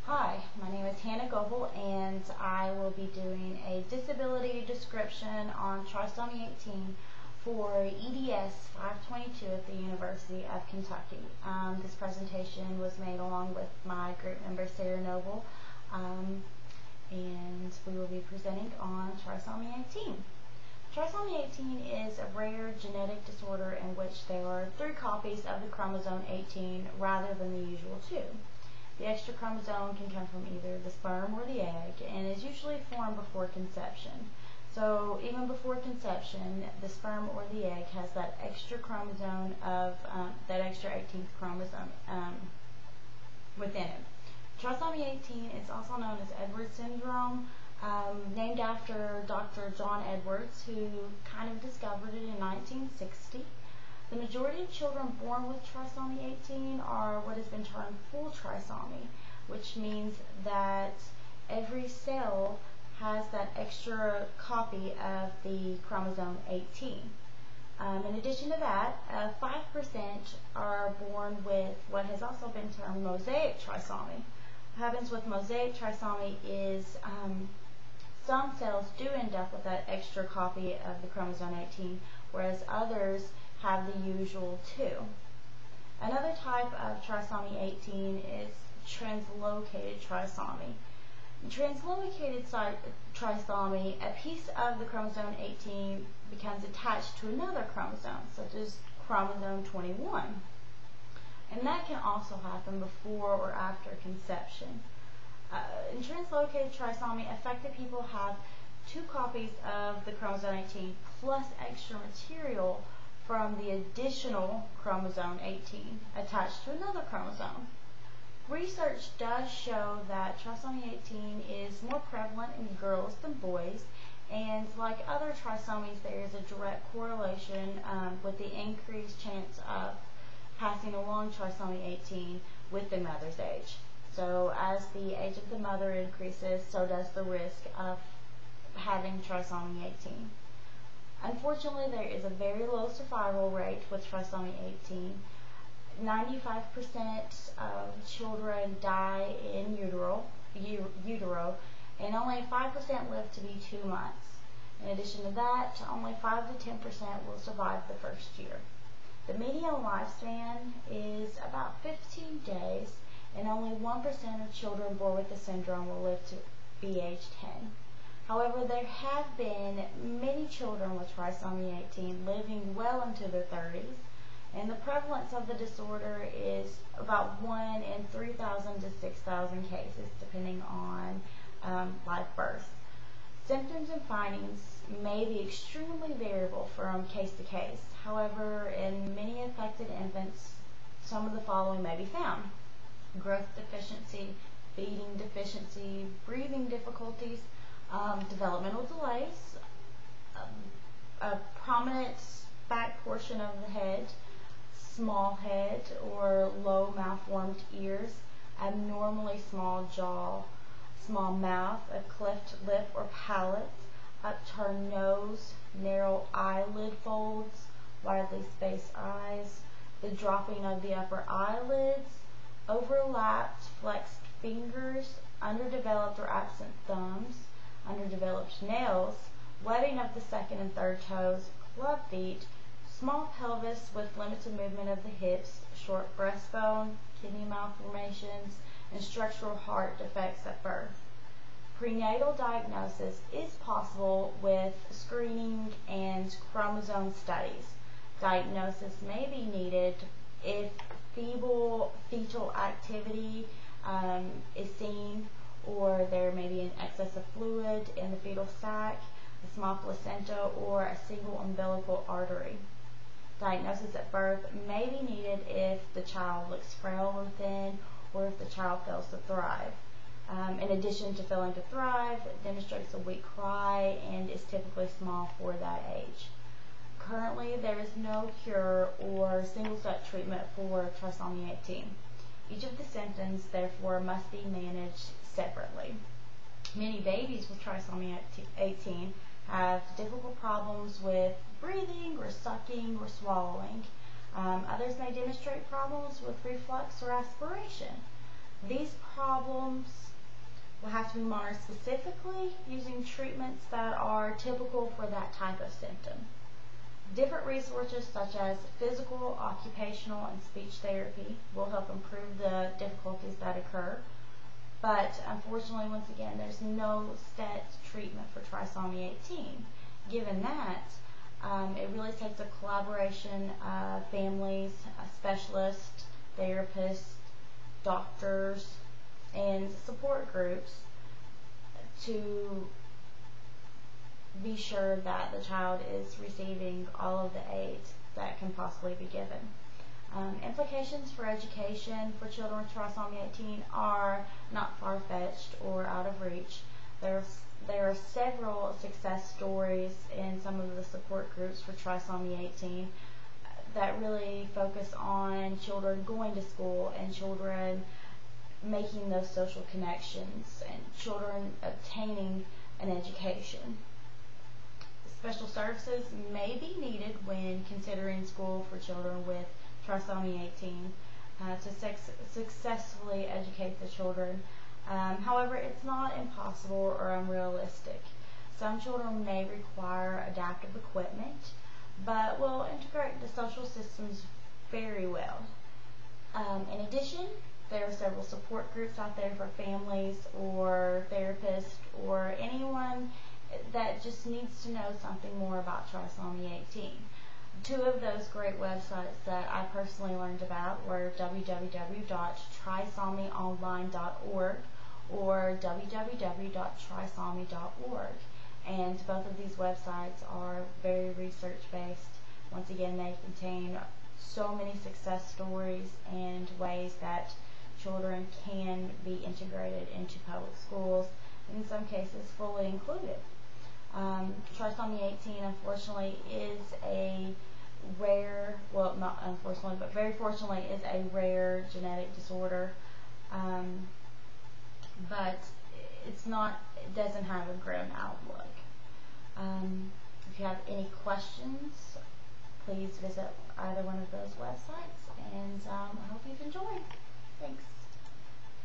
Hi, my name is Hannah Goble, and I will be doing a disability description on Trisomy 18 for EDS 522 at the University of Kentucky. This presentation was made along with my group member Sarah Noble, and we will be presenting on Trisomy 18. Trisomy 18 is a rare genetic disorder in which there are 3 copies of the chromosome 18 rather than the usual 2. The extra chromosome can come from either the sperm or the egg and is usually formed before conception. So even before conception, the sperm or the egg has that extra chromosome of that extra 18th chromosome within it. Trisomy 18 is also known as Edwards syndrome, named after Dr. John Edwards, who kind of discovered it in 1960. The majority of children born with trisomy 18 are what has been termed full trisomy, which means that every cell has that extra copy of the chromosome 18. In addition to that, 5% are born with what has also been termed mosaic trisomy. What happens with mosaic trisomy is some cells do end up with that extra copy of the chromosome 18, whereas others have the usual 2. Another type of trisomy 18 is translocated trisomy. In translocated trisomy, a piece of the chromosome 18 becomes attached to another chromosome, such as chromosome 21. And that can also happen before or after conception. In translocated trisomy, affected people have 2 copies of the chromosome 18 plus extra material from the additional chromosome 18 attached to another chromosome. Research does show that trisomy 18 is more prevalent in girls than boys, and like other trisomies, there is a direct correlation with the increased chance of passing along trisomy 18 with the mother's age. So as the age of the mother increases, so does the risk of having trisomy 18. Unfortunately, there is a very low survival rate with trisomy 18. 95% of children die in utero, and only 5% live to be 2 months. In addition to that, only 5 to 10% will survive the first year. The median lifespan is about 15 days, and only 1% of children born with the syndrome will live to be age 10. However, there have been many children with trisomy 18 living well into their 30s, and the prevalence of the disorder is about 1 in 3,000 to 6,000 cases, depending on live birth. Symptoms and findings may be extremely variable from case to case. However, in many affected infants, some of the following may be found: growth deficiency, feeding deficiency, breathing difficulties, developmental delays, a prominent back portion of the head, small head or low malformed ears, abnormally small jaw, small mouth, a cleft lip or palate, upturned nose, narrow eyelid folds, widely spaced eyes, the dropping of the upper eyelids, overlapped flexed fingers, underdeveloped or absent thumbs, underdeveloped nails, webbing of the second and third toes, club feet, small pelvis with limited movement of the hips, short breastbone, kidney malformations, and structural heart defects at birth. Prenatal diagnosis is possible with screening and chromosome studies. Diagnosis may be needed if feeble fetal activity is seen, or there may be an excess of fluid in the fetal sac, a small placenta, or a single umbilical artery. Diagnosis at birth may be needed if the child looks frail or thin, or if the child fails to thrive. In addition to failing to thrive, it demonstrates a weak cry and is typically small for that age. Currently, there is no cure or single-step treatment for trisomy 18. Each of the symptoms, therefore, must be managed separately. Many babies with trisomy 18 have difficult problems with breathing or sucking or swallowing. Others may demonstrate problems with reflux or aspiration. These problems will have to be monitored specifically using treatments that are typical for that type of symptom. Different resources such as physical, occupational, and speech therapy will help improve the difficulties that occur. But unfortunately, once again, there's no set treatment for trisomy 18. Given that, it really takes a collaboration of families, specialists, therapists, doctors, and support groups to be sure that the child is receiving all of the aid that can possibly be given. Implications for education for children with trisomy 18 are not far-fetched or out of reach. There are several success stories in some of the support groups for trisomy 18 that really focus on children going to school and children making those social connections and children obtaining an education. Special services may be needed when considering school for children with trisomy 18 to successfully educate the children. However, it's not impossible or unrealistic. Some children may require adaptive equipment, but will integrate the social systems very well. In addition, there are several support groups out there for families or therapists or anyone that just needs to know something more about trisomy 18. Two of those great websites that I personally learned about were www.trisomyonline.org or www.trisomy.org. And both of these websites are very research-based. Once again, they contain so many success stories and ways that children can be integrated into public schools, in some cases fully included. Trisomy 18, unfortunately, is a rare, well, not unfortunately, but very fortunately, is a rare genetic disorder. But it's not, it doesn't have a grim outlook. If you have any questions, please visit either one of those websites, and I hope you've enjoyed. Thanks.